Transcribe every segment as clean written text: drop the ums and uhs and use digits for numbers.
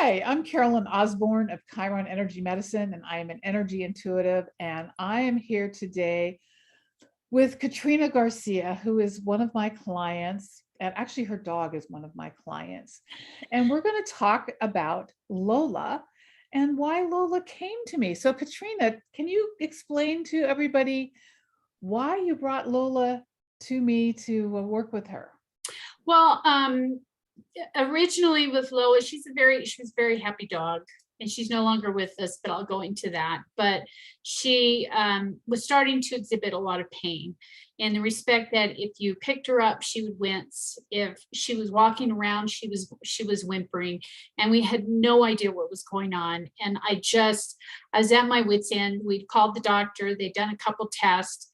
Hi, I'm Carolyn Osborne of Chiron Energy Medicine, and I am an energy intuitive. And I am here today with Katrina Garcia, who is one of my clients. And actually, her dog is one of my clients. And we're going to talk about Lola and why Lola came to me. So, Katrina, can you explain to everybody why you brought Lola to me to work with her? Well, originally with Lola, she was a very happy dog, and she's no longer with us, but I'll go into that. But she was starting to exhibit a lot of pain in the respect that if you picked her up, she would wince. If she was walking around, she was whimpering, and we had no idea what was going on. And I was at my wit's end. We'd called the doctor, they'd done a couple tests,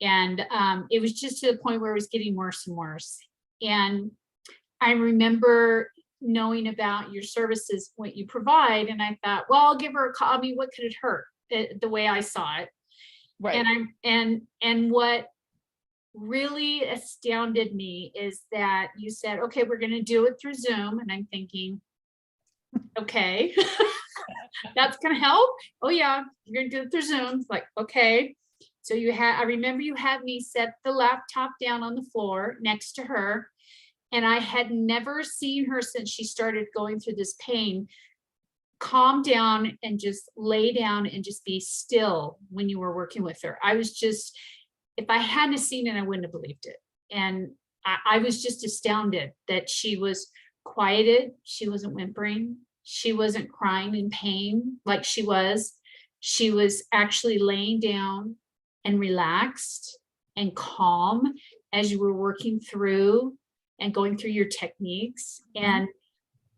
and it was just to the point where it was getting worse and worse. And I remember knowing about your services, what you provide, and I thought, well, I'll give her a call. I mean, what could it hurt? The way I saw it, Right. And what really astounded me is that you said, okay, we're going to do it through Zoom, and I'm thinking, okay, that's going to help. Oh yeah, you're going to do it through Zoom. It's like, okay. So I remember you had me set the laptop down on the floor next to her. And I had never seen her since she started going through this pain, calm down and just lay down and just be still when you were working with her. I was just, if I hadn't seen it, I wouldn't have believed it. And I was just astounded that she was quieted. She wasn't whimpering. She wasn't crying in pain like she was. She was actually laying down and relaxed and calm as you were working through and going through your techniques. And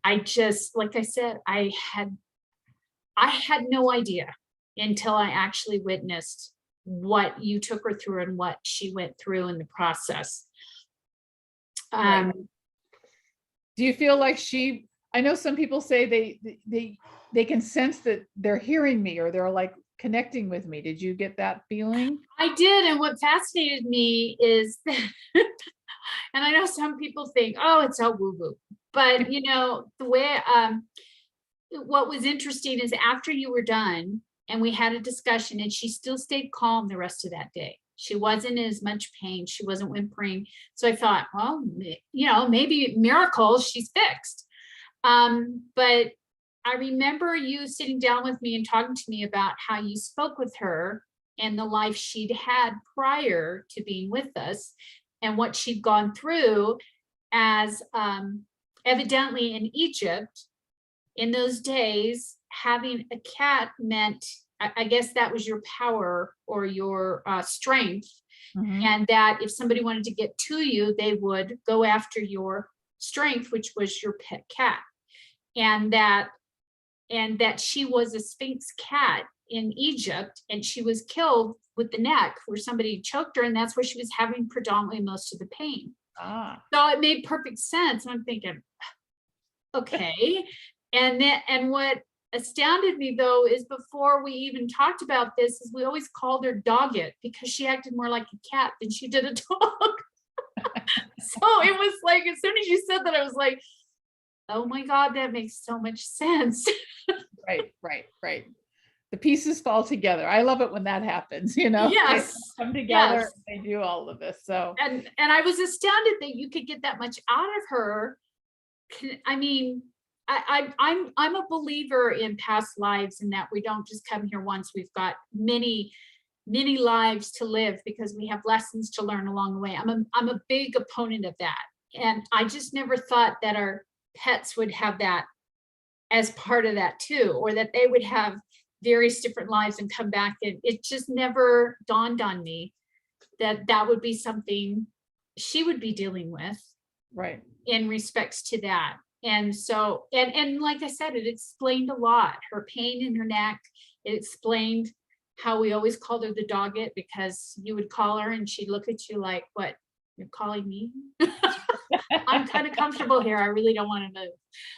I just, like I said, I had no idea until I actually witnessed what you took her through and what she went through in the process. Right. Do you feel like I know some people say they can sense that they're hearing me or they're like connecting with me. Did you get that feeling? I did. And what fascinated me is that and I know some people think, oh, it's all woo-woo. But the way what was interesting is after you were done and we had a discussion, and she still stayed calm the rest of that day. She wasn't in as much pain. She wasn't whimpering. So I thought, well, maybe miracles, she's fixed. But I remember you sitting down with me and talking to me about how you spoke with her and the life she'd had prior to being with us, and what she'd gone through as evidently in Egypt in those days, having a cat meant, I guess that was your power or your strength. Mm-hmm. And that if somebody wanted to get to you, they would go after your strength, which was your pet cat. And that she was a Sphinx cat in Egypt, and she was killed with the neck where somebody choked her, and that's where she was having predominantly most of the pain. So it made perfect sense. And I'm thinking, okay. And what astounded me though is before we even talked about this is we always called her Doggett because she acted more like a cat than she did a dog. So it was like, as soon as you said that, I was like, oh my God, that makes so much sense. Right. The pieces fall together. I love it when that happens, Yes. They come together, Yes. and they do all of this. So and I was astounded that you could get that much out of her. I mean, I'm a believer in past lives, and that we don't just come here once. We've got many lives to live because we have lessons to learn along the way. I'm a big opponent of that. And I just never thought that our pets would have that as part of that too, or that they would have various different lives and come back. And it just never dawned on me that would be something she would be dealing with, right, in respects to that. And so, and like I said, it explained a lot, her pain in her neck. It explained how we always called her the Doggett, because you would call her and she'd look at you like, what, you're calling me? I'm kind of comfortable here. I really don't want to move,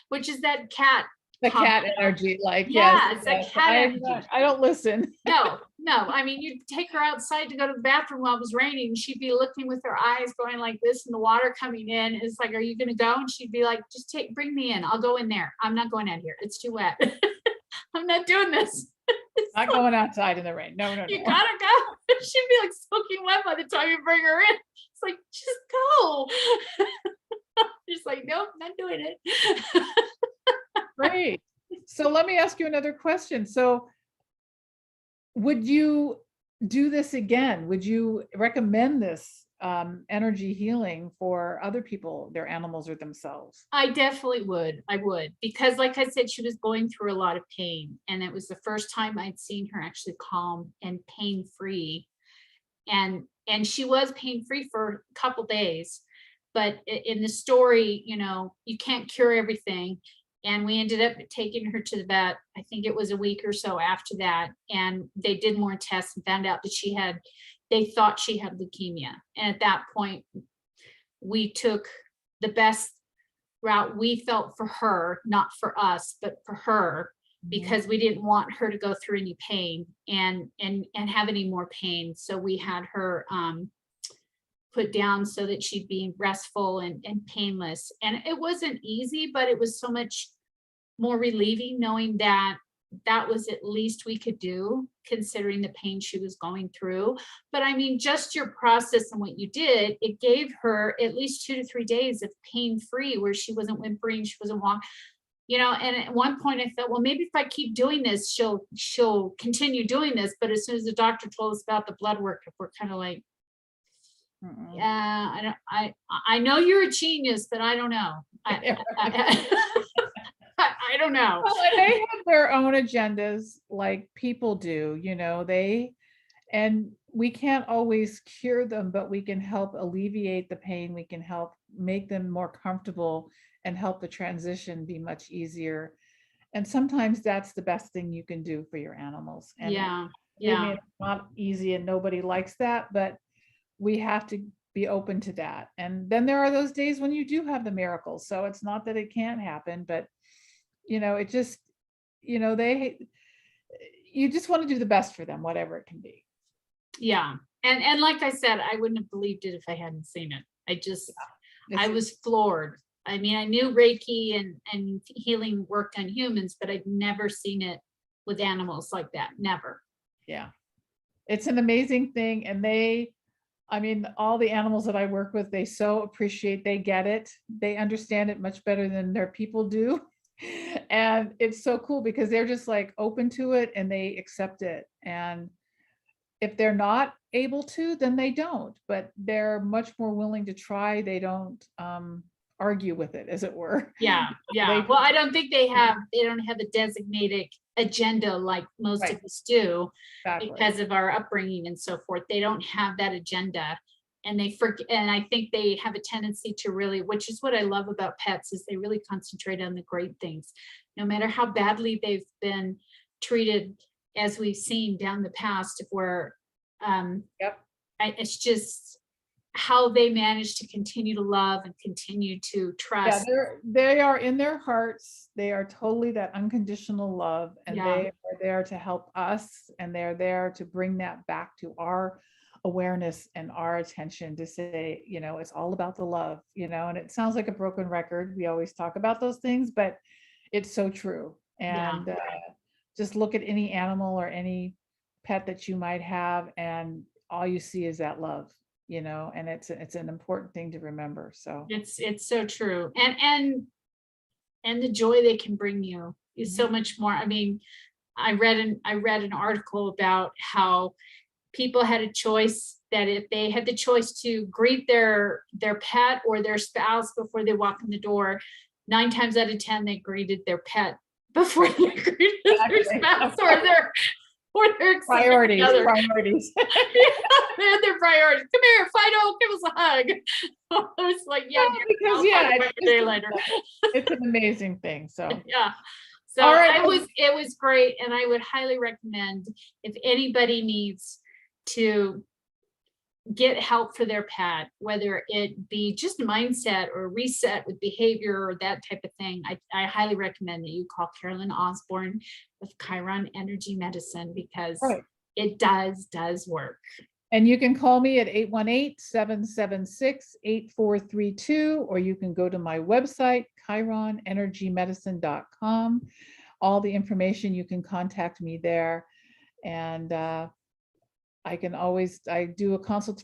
which is that cat The calm cat down. energy, like, yes, Yeah, it's a yes. cat energy. I don't listen. No, I mean, you'd take her outside to go to the bathroom while it was raining. She'd be looking with her eyes going like this and the water coming in. It's like, are you going to go? And she'd be like, just bring me in. I'll go in there. I'm not going out here. It's too wet. I'm not doing this. Not going outside in the rain. No, You gotta go. She'd be like soaking wet by the time you bring her in. It's like, just go. Just like, nope, not doing it. Great. So let me ask you another question. So would you do this again? Would you recommend this energy healing for other people, their animals or themselves? I definitely would. I would, because like I said, she was going through a lot of pain, and it was the first time I'd seen her actually calm and pain-free. And she was pain-free for a couple days, but in the story, you can't cure everything. And we ended up taking her to the vet. I think it was a week or so after that. And they did more tests and found out that they thought she had leukemia. And at that point, we took the best route we felt for her, not for us, but for her, because we didn't want her to go through any pain and have any more pain. So we had her put down so that she'd be restful and painless. And it wasn't easy, but it was so much more relieving knowing that that was at least we could do, considering the pain she was going through. But I mean, just your process and what you did, it gave her at least 2 to 3 days of pain-free, where she wasn't whimpering, she wasn't walking. And at one point I thought, well, maybe if I keep doing this, she'll continue doing this. But as soon as the doctor told us about the blood work, we're kind of like, yeah, I know you're a genius, but I don't know. I don't know. Well, and they have their own agendas like people do, and we can't always cure them, but we can help alleviate the pain. We can help make them more comfortable and help the transition be much easier. And sometimes that's the best thing you can do for your animals. And Yeah. believe me, it's not easy and nobody likes that, but we have to be open to that. And then there are those days when you do have the miracles. So it's not that it can't happen, but it just, you just want to do the best for them, whatever it can be. Yeah. And like I said, I wouldn't have believed it if I hadn't seen it. I was floored. I mean, I knew Reiki and healing worked on humans, but I'd never seen it with animals like that. Never. Yeah. It's an amazing thing. And all the animals that I work with, they so appreciate, they get it. They understand it much better than their people do. And it's so cool because they're just like open to it and they accept it. And if they're not able to, then they don't, but they're much more willing to try. They don't argue with it, as it were. Yeah. Well, I don't think they don't have a designated agenda like most of us do. Exactly. Because of our upbringing and so forth. They don't have that agenda. And and I think they have a tendency to really, which is what I love about pets, is they really concentrate on the great things, no matter how badly they've been treated, as we've seen down the past, where it's just how they manage to continue to love and continue to trust. Yeah, they are in their hearts. They are totally that unconditional love, and they are there to help us, and they're there to bring that back to our awareness and our attention, to say, it's all about the love, and it sounds like a broken record. We always talk about those things, but it's so true. And just look at any animal or any pet that you might have, and all you see is that love, and it's an important thing to remember. So it's so true. And the joy they can bring you is so much more. I mean, I read an article about how people had a choice, that if they had the choice to greet their pet or their spouse before they walk in the door, 9 times out of 10 they greeted their pet before they greeted their spouse or their priorities. They had their priorities. Come here, Fido, give us a hug. I was like, it's an amazing thing. So so all right. It was great, and I would highly recommend, if anybody needs to get help for their pet, whether it be just mindset or reset with behavior or that type of thing, I highly recommend that you call Carolyn Osborne with Chiron Energy Medicine, because Right. it does work. And you can call me at 818-776-8432, or you can go to my website, chironenergymedicine.com. All the information, you can contact me there. And I do a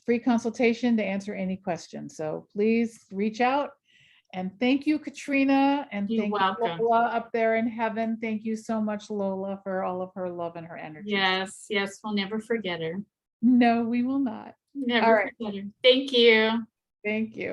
free consultation to answer any questions. So please reach out. And thank you, Katrina. And You're thank you, welcome. Lola, up there in heaven. Thank you so much, Lola, for all of her love and her energy. Yes, we'll never forget her. No, we will not. Never All right. forget her. Thank you. Thank you.